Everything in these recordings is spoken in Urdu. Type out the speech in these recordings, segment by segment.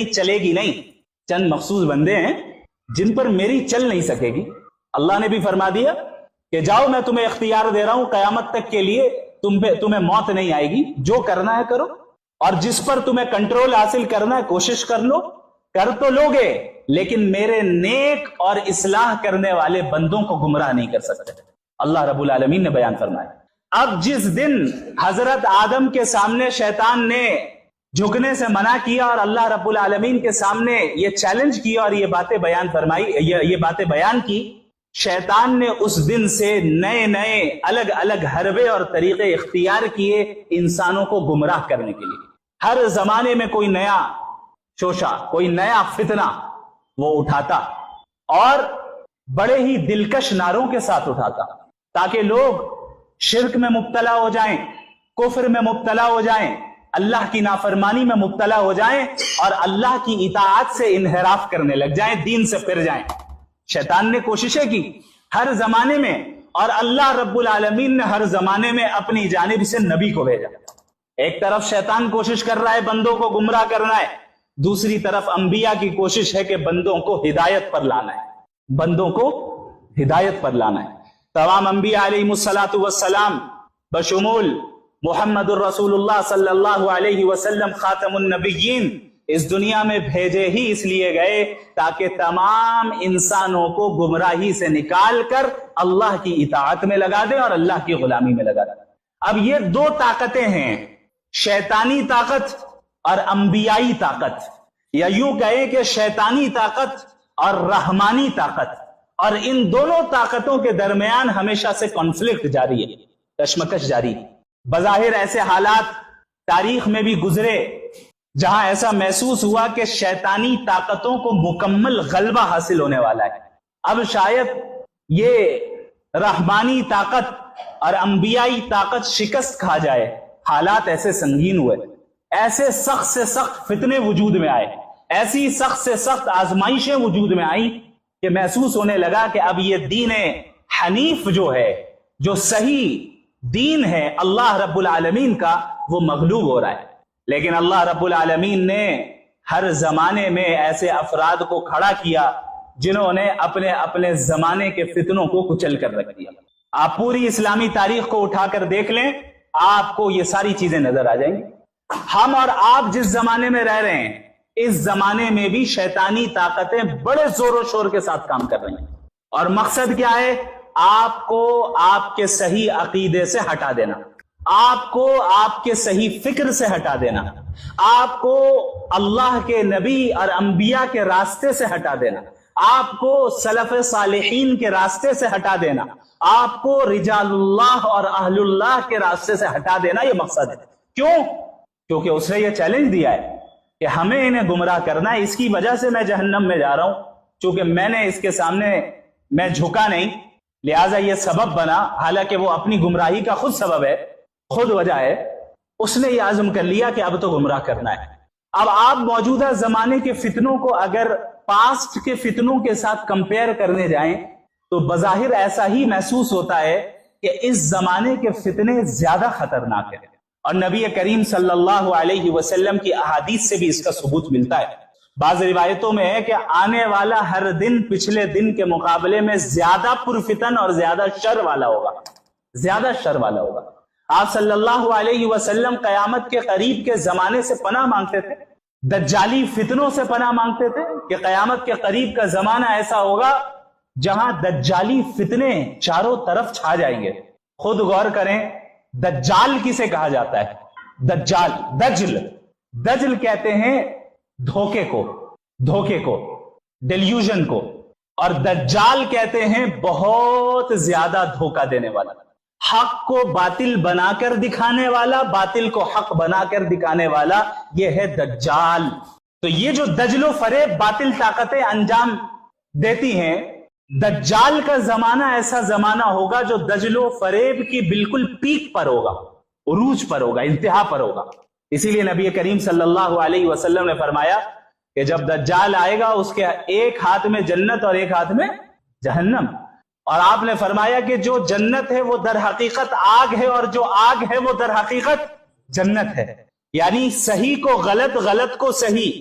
چلے گی نہیں، چند مخصوص بندے ہیں جن پر میری چل نہیں سکے گی۔ اللہ نے بھی فرما دیا کہ جاؤ میں تمہیں اختیار دے رہا ہوں، قیامت تک کے لیے تمہیں موت نہیں آئے گی، جو کرنا ہے کرو، اور جس پر تمہیں کنٹرول حاصل کرنا ہے کوشش کر لو، کر تو لوگے لیکن میرے نیک اور اصلاح کرنے والے بندوں کو گمراہ نہیں کر سکتے۔ اللہ رب العالمین نے بیان فرمایا۔ اب جس دن حضرت آدم کے سامنے شیطان نے جھکنے سے منع کیا اور اللہ رب العالمین کے سامنے یہ چیلنج کیا اور یہ باتیں بیان فرمائی، یہ باتیں بیان کی، شیطان نے اس دن سے نئے الگ الگ حربے اور طریقے اختیار کیے انسانوں کو گمراہ کرنے کے لیے۔ ہر زمانے میں کوئی نیا شوشہ، کوئی نیا فتنہ وہ اٹھاتا اور بڑے ہی دلکش نعروں کے ساتھ اٹھاتا تاکہ لوگ شرک میں مبتلا ہو جائیں، کفر میں مبتلا ہو جائیں، اللہ کی نافرمانی میں مبتلا ہو جائیں اور اللہ کی اطاعت سے انحراف کرنے لگ جائیں، دین سے پھر جائیں۔ شیطان نے کوششیں کی ہر زمانے میں، اور اللہ رب العالمین نے ہر زمانے میں اپنی جانب سے نبی کو بھیجا۔ ایک طرف شیطان کوشش کر رہا ہے بندوں کو گمراہ کرنا ہے، دوسری طرف انبیاء کی کوشش ہے کہ بندوں کو ہدایت پر لانا ہے، بندوں کو ہدایت پر لانا ہے۔ تمام انبیاء علیہ السلام بشمول محمد الرسول اللہ صلی اللہ علیہ وسلم خاتم النبیین اس دنیا میں بھیجے ہی اس لیے گئے تاکہ تمام انسانوں کو گمراہی سے نکال کر اللہ کی اطاعت میں لگا دیں اور اللہ کی غلامی میں لگا دیں۔ اب یہ دو طاقتیں ہیں، شیطانی طاقت اور انبیائی طاقت، یا یوں کہیں کہ شیطانی طاقت اور رحمانی طاقت، اور ان دونوں طاقتوں کے درمیان ہمیشہ سے کانفلکٹ جاری ہے، کشمکش جاری ہے۔ بظاہر ایسے حالات تاریخ میں بھی گزرے جہاں ایسا محسوس ہوا کہ شیطانی طاقتوں کو مکمل غلبہ حاصل ہونے والا ہے۔ اب شاید یہ رحمانی طاقت اور انبیائی طاقت شکست کھا جائے۔ حالات ایسے سنگین ہوئے، ایسے سخت سے سخت فتنے وجود میں آئے، ایسی سخت سے سخت آزمائشیں وجود میں آئیں کہ محسوس ہونے لگا کہ اب یہ دین حنیف جو ہے، جو صحیح دین ہے اللہ رب العالمین کا، وہ مغلوب ہو رہا ہے۔ لیکن اللہ رب العالمین نے ہر زمانے میں ایسے افراد کو کھڑا کیا جنہوں نے اپنے اپنے زمانے کے فتنوں کو کچل کر رکھ دیا۔ آپ پوری اسلامی تاریخ کو اٹھا کر دیکھ لیں، آپ کو یہ ساری چیزیں نظر آ جائیں گی۔ ہم اور آپ جس زمانے میں رہ رہے ہیں، اس زمانے میں بھی شیطانی طاقتیں بڑے زور و شور کے ساتھ کام کر رہی ہیں، اور مقصد کیا ہے؟ آپ کو آپ کے صحیح عقیدے سے ہٹا دینا، آپ کو آپ کے صحیح فکر سے ہٹا دینا، آپ کو اللہ کے نبی اور انبیاء کے راستے سے ہٹا دینا، آپ کو سلف صالحین کے راستے سے ہٹا دینا، آپ کو رجال اللہ اور اہل اللہ کے راستے سے ہٹا دینا، یہ مقصد ہے۔ کیوں؟ کیونکہ اس نے یہ چیلنج دیا ہے کہ ہمیں انہیں گمراہ کرنا ہے، اس کی وجہ سے میں جہنم میں جا رہا ہوں، چونکہ میں نے اس کے سامنے میں جھکا نہیں، لہٰذا یہ سبب بنا، حالانکہ وہ اپنی گمراہی کا خود سبب ہے، خود وجہ ہے، اس نے یہ عزم کر لیا کہ اب تو گمراہ کرنا ہے۔ اب آپ موجودہ زمانے کے فتنوں کو اگر پاسٹ کے فتنوں کے ساتھ کمپیئر کرنے جائیں تو بظاہر ایسا ہی محسوس ہوتا ہے کہ اس زمانے کے فتنے زیادہ خطرناک ہیں، اور نبی کریم صلی اللہ علیہ وسلم کی احادیث سے بھی اس کا ثبوت ملتا ہے۔ بعض روایتوں میں ہے کہ آنے والا ہر دن پچھلے دن کے مقابلے میں زیادہ پرفتن اور زیادہ شر والا ہوگا، زیادہ شر والا ہوگا۔ آپ صلی اللہ علیہ وسلم قیامت کے قریب کے زمانے سے پناہ مانگتے تھے، دجالی فتنوں سے پناہ مانگتے تھے کہ قیامت کے قریب کا زمانہ ایسا ہوگا جہاں دجالی فتنے چاروں طرف چھا جائیں گے۔ خود غور کریں، دجال کسے کہا جاتا ہے؟ دجال، دجل کہتے ہیں دھوکے کو، ڈیلیوژن کو، اور دجال کہتے ہیں بہت زیادہ دھوکہ دینے والا، حق کو باطل بنا کر دکھانے والا، باطل کو حق بنا کر دکھانے والا، یہ ہے دجال۔ تو یہ جو دجل و فریب باطل طاقتیں انجام دیتی ہیں، دجال کا زمانہ ایسا زمانہ ہوگا جو دجل و فریب کی بالکل پیک پر ہوگا، عروج پر ہوگا، انتہا پر ہوگا۔ اسی لیے نبی کریم صلی اللہ علیہ وسلم نے فرمایا کہ جب دجال آئے گا اس کے ایک ہاتھ میں جنت اور ایک ہاتھ میں جہنم، اور آپ نے فرمایا کہ جو جنت ہے وہ در حقیقت آگ ہے، اور جو آگ ہے وہ در حقیقت جنت ہے۔ یعنی صحیح کو غلط، غلط کو صحیح،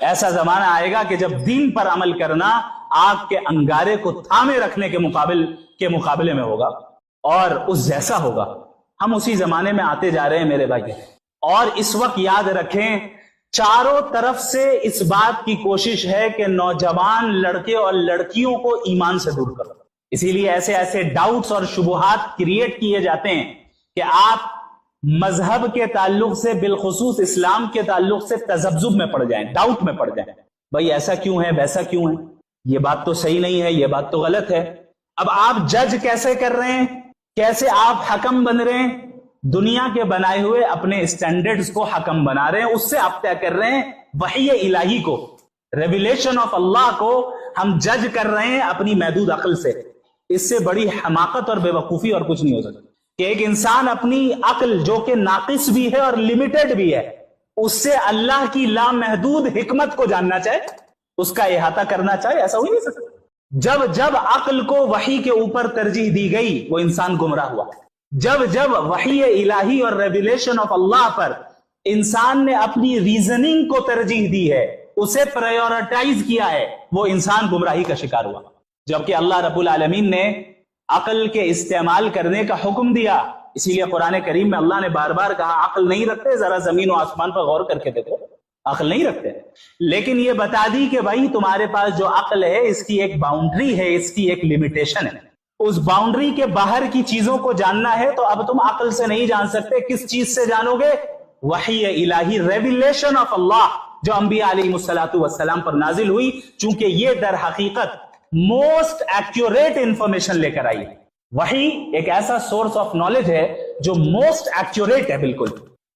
ایسا زمانہ آئے گا کہ جب دین پر عمل کرنا آگ کے انگارے کو تھامے رکھنے کے مقابلے میں ہوگا، اور اس جیسا ہوگا۔ ہم اسی زمانے میں آتے جا رہے ہیں میرے بھائی، اور اس وقت یاد رکھیں چاروں طرف سے اس بات کی کوشش ہے کہ نوجوان لڑکے اور لڑکیوں کو ایمان سے دور کرو۔ اسی لیے ایسے ایسے ڈاؤٹس اور شبہات کریٹ کیے جاتے ہیں کہ آپ مذہب کے تعلق سے، بالخصوص اسلام کے تعلق سے تذبذب میں پڑ جائیں، ڈاؤٹ میں پڑ جائیں، بھائی ایسا کیوں ہے، ویسا کیوں ہے، یہ بات تو صحیح نہیں ہے، یہ بات تو غلط ہے۔ اب آپ جج کیسے کر رہے ہیں، کیسے آپ حکم بن رہے ہیں؟ دنیا کے بنائے ہوئے اپنے اسٹینڈرڈز کو حکم بنا رہے ہیں، اس سے آپ طے کر رہے ہیں وحی الہی کو، ریویلیشن آف اللہ کو ہم جج کر رہے ہیں اپنی محدود عقل سے۔ اس سے بڑی حماقت اور بے وقوفی اور کچھ نہیں ہو سکتا کہ ایک انسان اپنی عقل جو کہ ناقص بھی ہے اور لمیٹڈ بھی ہے، اس سے اللہ کی لامحدود حکمت کو جاننا چاہے، اس کا احاطہ کرنا چاہے، ایسا ہو ہی نہیں سکتا۔ جب جب عقل کو وحی کے اوپر ترجیح دی گئی وہ انسان گمراہ ہوا، جب جب وحی الہی اور ریویلیشن آف اللہ پر انسان نے اپنی ریزننگ کو ترجیح دی ہے، اسے پرائیورٹائز کیا ہے، وہ انسان گمراہی کا شکار ہوا۔ جبکہ اللہ رب العالمین نے عقل کے استعمال کرنے کا حکم دیا، اسی لیے قرآن کریم میں اللہ نے بار بار کہا عقل نہیں رکھتے، ذرا زمین و آسمان پر غور کر کے دیکھو، عقل نہیں رکھتے، لیکن یہ بتا دی کہ بھائی تمہارے پاس جو عقل ہے اس کی ایک باؤنڈری ہے، اس کی ایک لمیٹیشن ہے، اس باؤنڈری کے باہر کی چیزوں کو جاننا ہے تو اب تم عقل سے نہیں جان سکتے، کس چیز سے جانو گے؟ وحی الہی، ریویلیشن آف اللہ جو انبیاء علیہ السلام پر نازل ہوئی، چونکہ یہ در حقیقت موسٹ ایکوریٹ انفارمیشن لے کر آئی۔ وحی ایک ایسا سورس آف نالج ہے جو موسٹ ایکوریٹ ہے،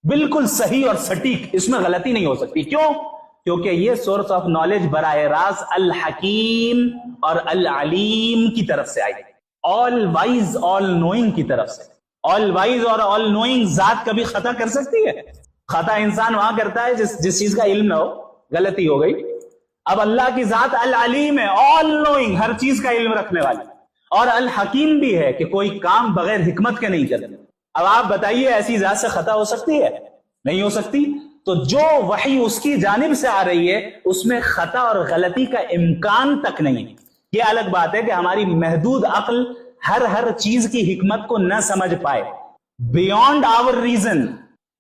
بالکل صحیح اور سٹیک، اس میں غلطی نہیں ہو سکتی۔ کیوں؟ کیونکہ یہ سورس آف نالج براہ راست الحکیم اور العلیم کی طرف سے آئی، آل وائز آل نوئنگ کی طرف سے۔ آل وائز اور آل نوئنگ ذات کبھی خطا کر سکتی ہے؟ خطا انسان وہاں کرتا ہے جس چیز کا علم نہ ہو، غلطی ہو گئی۔ اب اللہ کی ذات العلیم ہے، آل نوئنگ، ہر چیز کا علم رکھنے والی، اور الحکیم بھی ہے کہ کوئی کام بغیر حکمت کے نہیں کرتے۔ اب آپ بتائیے ایسی ذات سے خطا ہو سکتی ہے؟ نہیں ہو سکتی۔ تو جو وحی اس کی جانب سے آ رہی ہے اس میں خطا اور غلطی کا امکان تک نہیں۔ یہ الگ بات ہے کہ ہماری محدود عقل ہر چیز کی حکمت کو نہ سمجھ پائے، بیونڈ آور ریزن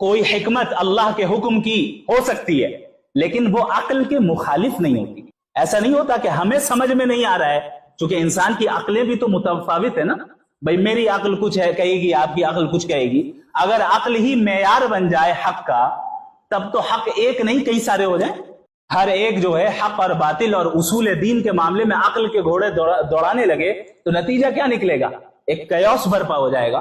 کوئی حکمت اللہ کے حکم کی ہو سکتی ہے، لیکن وہ عقل کے مخالف نہیں ہوتی۔ ایسا نہیں ہوتا کہ ہمیں سمجھ میں نہیں آ رہا ہے، چونکہ انسان کی عقلیں بھی تو متفاوت ہے نا، بھائی میری عقل کچھ ہے کہے گی، آپ کی عقل کچھ کہے گی۔ اگر عقل ہی معیار بن جائے حق کا، تب تو حق ایک نہیں کئی سارے ہو جائیں۔ ہر ایک جو ہے حق اور باطل اور اصول دین کے معاملے میں عقل کے گھوڑے دوڑانے لگے تو نتیجہ کیا نکلے گا؟ ایک کیوس برپا ہو جائے گا،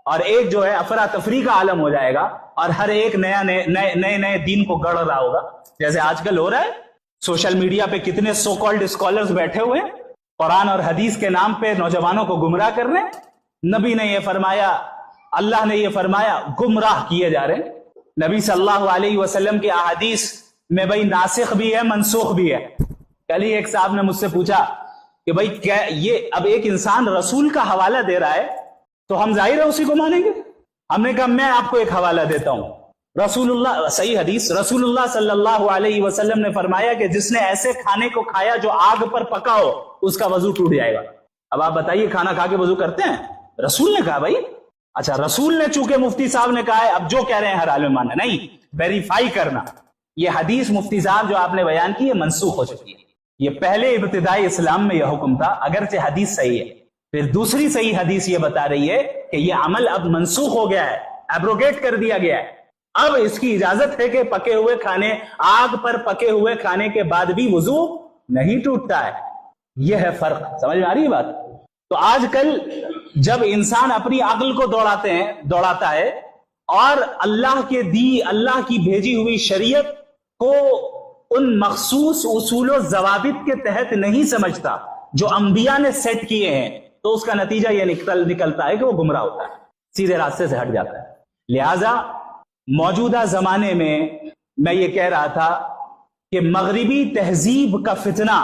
اور ایک جو ہے افراتفری کا عالم ہو جائے گا، اور ہر ایک نئے دین کو گڑھ رہا ہوگا، جیسے آج کل ہو رہا ہے۔ سوشل میڈیا پہ کتنے سو کالڈ اسکالرز بیٹھے ہوئے ہیں، قرآن اور حدیث کے نام پہ نوجوانوں کو گمراہ کر رہے ہیں۔ نبی نے یہ فرمایا، اللہ نے یہ فرمایا، گمراہ کیے جا رہے ہیں۔ نبی صلی اللہ علیہ وسلم کی احادیث میں بھائی ناسخ بھی ہے، منسوخ بھی ہے۔ کل ہی ایک صاحب نے مجھ سے پوچھا کہ بھائی کیا یہ اب ایک انسان رسول کا حوالہ دے رہا ہے تو ہم ظاہر ہے اسی کو مانیں گے؟ ہم نے کہا میں آپ کو ایک حوالہ دیتا ہوں، رسول اللہ، صحیح حدیث، رسول اللہ صلی اللہ علیہ وسلم نے فرمایا کہ جس نے ایسے کھانے کو کھایا جو آگ پر پکا ہو اس کا وضو ٹوٹ جائے گا۔ اب آپ بتائیے کھانا کھا کے وضو کرتے ہیں؟ رسول نے کہا بھائی، اچھا رسول نے، چونکہ مفتی صاحب نے کہا ہے اب جو کہہ رہے ہیں ہر حال میں ماننا، نہیں، ویریفائی کرنا۔ یہ حدیث مفتی صاحب جو آپ نے بیان کی ہے منسوخ ہو چکی ہے۔ یہ پہلے ابتدائی اسلام میں یہ حکم تھا، اگرچہ حدیث صحیح ہے۔ پھر دوسری صحیح حدیث یہ بتا رہی ہے کہ یہ عمل اب منسوخ ہو گیا ہے، ایبروگیٹ کر دیا گیا ہے۔ اب اس کی اجازت ہے کہ پکے ہوئے کھانے، آگ پر پکے ہوئے کھانے کے بعد بھی وضو نہیں ٹوٹتا ہے۔ یہ ہے فرق، سمجھ میں آ رہی ہے بات؟ تو آج کل جب انسان اپنی عقل کو دوڑاتا ہے اور اللہ کی بھیجی ہوئی شریعت کو ان مخصوص اصول و ضوابط کے تحت نہیں سمجھتا جو انبیاء نے سیٹ کیے ہیں، تو اس کا نتیجہ یہ نکلتا ہے کہ وہ گمراہ ہوتا ہے، سیدھے راستے سے ہٹ جاتا ہے۔ لہذا موجودہ زمانے میں یہ کہہ رہا تھا کہ مغربی تہذیب کا فتنہ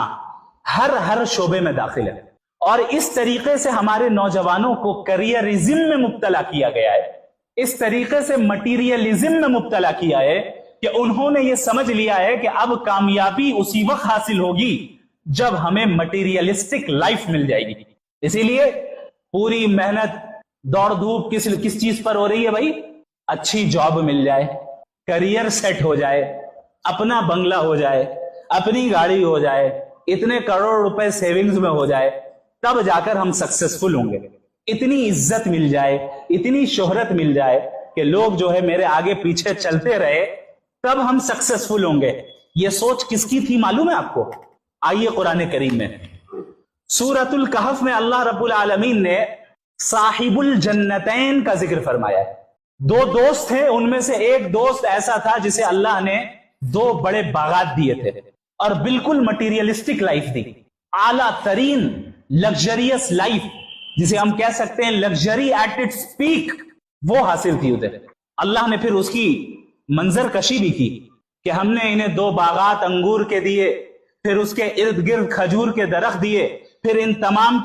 ہر شعبے میں داخل ہے، اور اس طریقے سے ہمارے نوجوانوں کو کریئرزم میں مبتلا کیا گیا ہے، اس طریقے سے مٹیریلزم میں مبتلا کیا ہے کہ انہوں نے یہ سمجھ لیا ہے کہ اب کامیابی اسی وقت حاصل ہوگی جب ہمیں مٹیریلسٹک لائف مل جائے گی. اسی لیے پوری محنت دوڑ دھوپ کس چیز پر ہو رہی ہے بھائی؟ اچھی جاب مل جائے، کریئر سیٹ ہو جائے، اپنا بنگلہ ہو جائے، اپنی گاڑی ہو جائے، اتنے کروڑ روپے سیونگز میں ہو جائے، تب جا کر ہم سکسیسفل ہوں گے. اتنی عزت مل جائے، اتنی شہرت مل جائے کہ لوگ جو ہے میرے آگے پیچھے چلتے رہے، تب ہم سکسیسفل ہوں گے. یہ سوچ کس کی تھی معلوم ہے آپ کو؟ آئیے قرآن کریم میں سورۃ الکہف میں اللہ رب العالمین نے صاحب الجنتین کا ذکر فرمایا ہے. دو دوست تھے، ان میں سے ایک دوست ایسا تھا جسے اللہ نے 2 بڑے باغات دیے تھے اور بالکل مٹیریلسٹک لائف دی، اعلیٰ ترین لگژریس لائف جسے ہم کہہ سکتے ہیں لگژری ایٹ اٹس پیک، وہ حاصل تھی ادھر. اللہ نے پھر اس کی منظر کشی بھی کی کہ ہم نے انہیں 2 باغات انگور کے دیے، پھر اس کے ارد گرد کھجور کے درخت دیے، پھر ان تمام